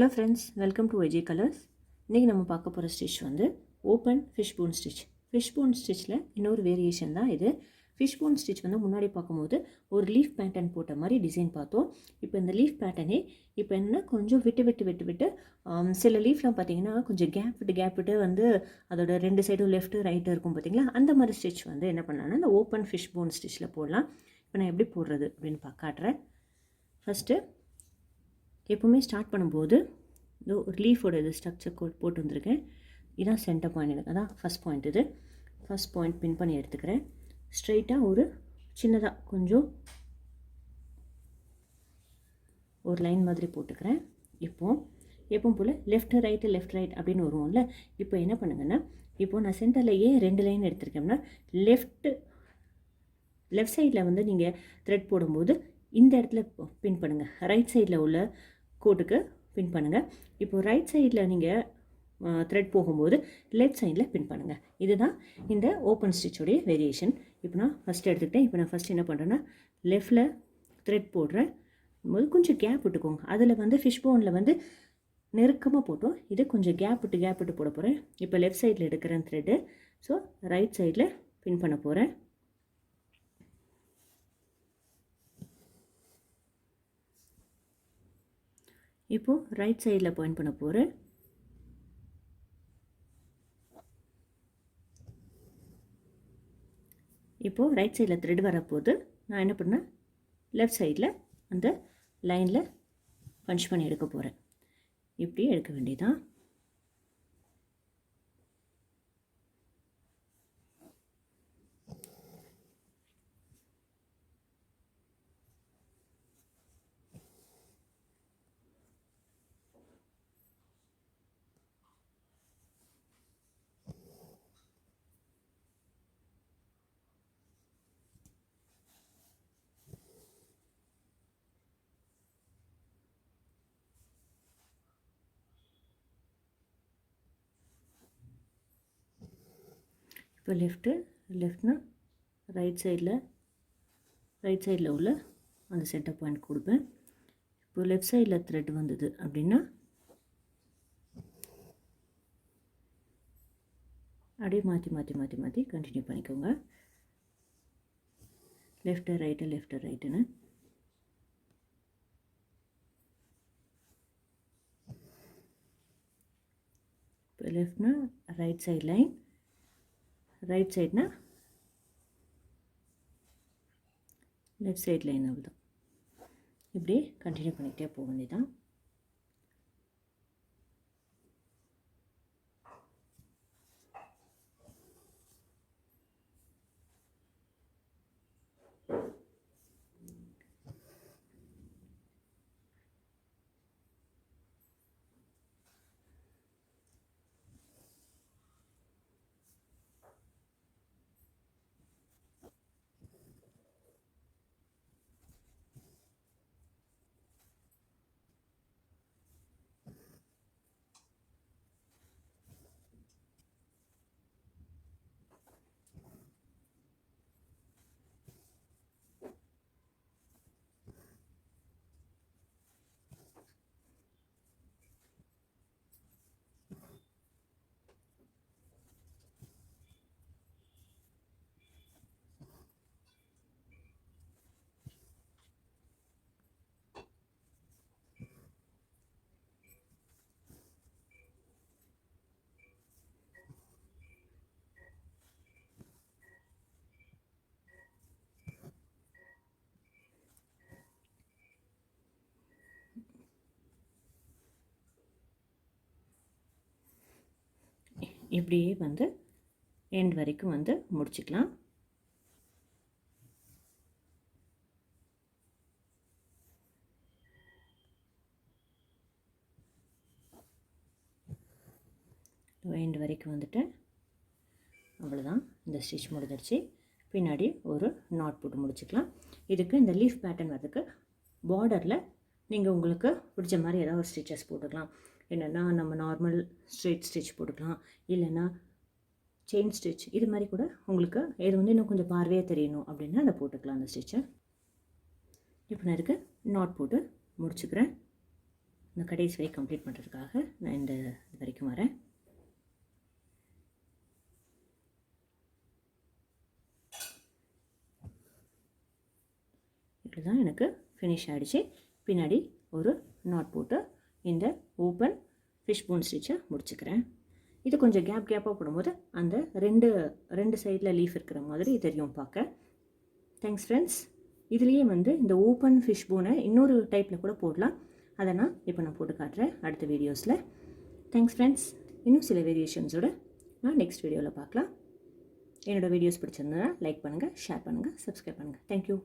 Hello friends, welcome to YJ Colors. இன்றைக்கி நம்ம பார்க்க போகிற ஸ்டிச் வந்து ஓப்பன் ஃபிஷ்போன் ஸ்டிச். ஃபிஷ்போன் ஸ்டிச்சில் இன்னொரு வேரியேஷன் தான் இது. ஃபிஷ்போன் ஸ்டிச் வந்து முன்னாடி பார்க்கும்போது ஒரு லீஃப் பேட்டர்ன் போட்ட மாதிரி டிசைன் பார்த்தோம். இப்போ இந்த லீஃப் பேட்டர்னே இப்போ என்ன கொஞ்சம் விட்டு சில லீஃப்லாம் பார்த்தீங்கன்னா கொஞ்சம் கேப் விட்டு வந்து அதோட ரெண்டு சைடும் லெஃப்ட்டு ரைட்டு இருக்கும் பார்த்தீங்களா, அந்த மாதிரி ஸ்டிச் வந்து என்ன பண்ணலான்னா இந்த ஓப்பன் ஃபிஷ்போன் ஸ்டிச்சில் போடலாம். இப்போ நான் எப்படி போடுறது அப்படின்னு காட்டுறேன். ஃபஸ்ட்டு எப்போவுமே ஸ்டார்ட் பண்ணும்போது ஒரு லீஃபோட இது ஸ்ட்ரக்சர் போட்டு வந்திருக்கேன். இதுதான் சென்டர் பாயிண்ட், எனக்கு அதான் ஃபஸ்ட் பாயிண்ட். இது ஃபஸ்ட் பாயிண்ட் பின் பண்ணி எடுத்துக்கிறேன். ஸ்ட்ரைட்டாக ஒரு சின்னதாக கொஞ்சம் ஒரு லைன் மாதிரி போட்டுக்கிறேன். எப்பவும் போல் லெஃப்ட் ரைட் அப்படின்னு வருவோம்ல. இப்போ என்ன பண்ணுங்கன்னா, இப்போது நான் சென்டரில் ஏன் 2 லைன் எடுத்திருக்கேன்னா, லெஃப்ட் சைடில் வந்து நீங்கள் த்ரெட் போடும்போது இந்த இடத்துல பின் பண்ணுங்கள், ரைட் சைடில் உள்ள கோட்டுக்கு பின் பண்ணுங்கள். இப்போது ரைட் சைடில் நீங்கள் த்ரெட் போகும்போது லெஃப்ட் சைடில் பின் பண்ணுங்கள். இதுதான் இந்த ஓப்பன் ஸ்டிச்சோடைய வேரியேஷன். இப்போ நான் ஃபஸ்ட்டு எடுத்துக்கிட்டேன். இப்போ நான் ஃபஸ்ட்டு என்ன பண்ணுறேன்னா, லெஃப்டில் த்ரெட் போடுறேன் போது கொஞ்சம் கேப் விட்டுக்கோங்க. அதில் வந்து ஃபிஷ்போனில் வந்து நெருக்கமாக போட்டோம், இது கொஞ்சம் கேப் விட்டு போட போகிறேன். இப்போ லெஃப்ட் சைடில் எடுக்கிறேன் த்ரெட்டு. ஸோ ரைட் சைடில் பின் பண்ண போகிறேன். இப்போது ரைட் சைடில் பாயிண்ட் பண்ண போகிறேன். இப்போது ரைட் சைடில் த்ரெட் வரப்போது நான் என்ன பண்ணேன், லெஃப்ட் சைடில் அந்த லைனில் பஞ்ச் பண்ணி எடுக்க போகிறேன். இப்படி எடுக்க வேண்டியதான். இப்போ லெஃப்ட்னா ரைட் சைடில் உள்ள அந்த சென்டர் பாயிண்ட் கொடுப்பேன். இப்போ லெஃப்ட் சைடில் த்ரெட் வந்தது அப்படின்னா அப்படியே மாற்றி கண்டினியூ பண்ணிக்கோங்க. லெஃப்ட்டு ரைட்டுன்னு. இப்போ லெஃப்ட்னா ரைட் சைட் லைன், ரைட் சைட்னா லெஃப்ட் சைட் லைன். அவ்வளோதான். இப்படி கண்டினியூ பண்ணிக்கிட்டே போக வேண்டியதான். இப்படியே வந்து எண்ட் வரைக்கும் வந்து முடிச்சுக்கலாம். எண்ட் வரைக்கும் வந்துட்டு அவ்வளோதான். இந்த ஸ்டிச் முடிஞ்சிடுச்சு. பின்னாடி ஒரு நாட் போட்டு முடிச்சுக்கலாம். இதுக்கு இந்த லீஃப் பேட்டர்ன் வரதுக்கு பார்டரில் நீங்கள் உங்களுக்கு பிடிச்ச மாதிரி ஏதாவது ஒரு ஸ்டிச்சஸ் போட்டுக்கலாம். என்னென்னா நம்ம நார்மல் ஸ்ட்ரெயிட் ஸ்டிச் போட்டுக்கலாம், இல்லைன்னா செயின் ஸ்டிச், இது மாதிரி கூட உங்களுக்கு இது வந்து இன்னும் கொஞ்சம் பார்வையாக தெரியணும் அப்படின்னா அதை போட்டுக்கலாம் அந்த ஸ்டிச்சை. இப்போ நான் இதுக்கு நாட் போட்டு முடிச்சுக்கிறேன். இந்த கடைசி வரை கம்ப்ளீட் பண்ணுறதுக்காக நான் இந்த இது வரைக்கும் வரேன். இப்படிதான் எனக்கு ஃபினிஷ் ஆகிடுச்சு. பின்னாடி ஒரு நாட் போட்டு இந்த ஓப்பன் ஃபிஷ்போன் ஸ்டிச்சை முடிச்சுக்கிறேன். இது கொஞ்சம் கேப்பாக போடும்போது அந்த ரெண்டு சைடில் லீஃப் இருக்கிற மாதிரி தெரியும் பார்க்க. Thanks friends. இதுலேயே இந்த ஓப்பன் ஃபிஷ்போனை இன்னொரு டைப்பில் கூட போடலாம். அதை இப்போ நான் போட்டு காட்டுறேன் அடுத்த வீடியோஸில். Thanks friends. இன்னும் சில வேரியேஷன்ஸோடு நான் நெக்ஸ்ட் வீடியோவில் பார்க்கலாம். என்னோடய வீடியோஸ் பிடிச்சிருந்ததுன்னா லைக் பண்ணுங்கள், ஷேர் பண்ணுங்கள், சப்ஸ்கிரைப் பண்ணுங்கள். தேங்க்யூ.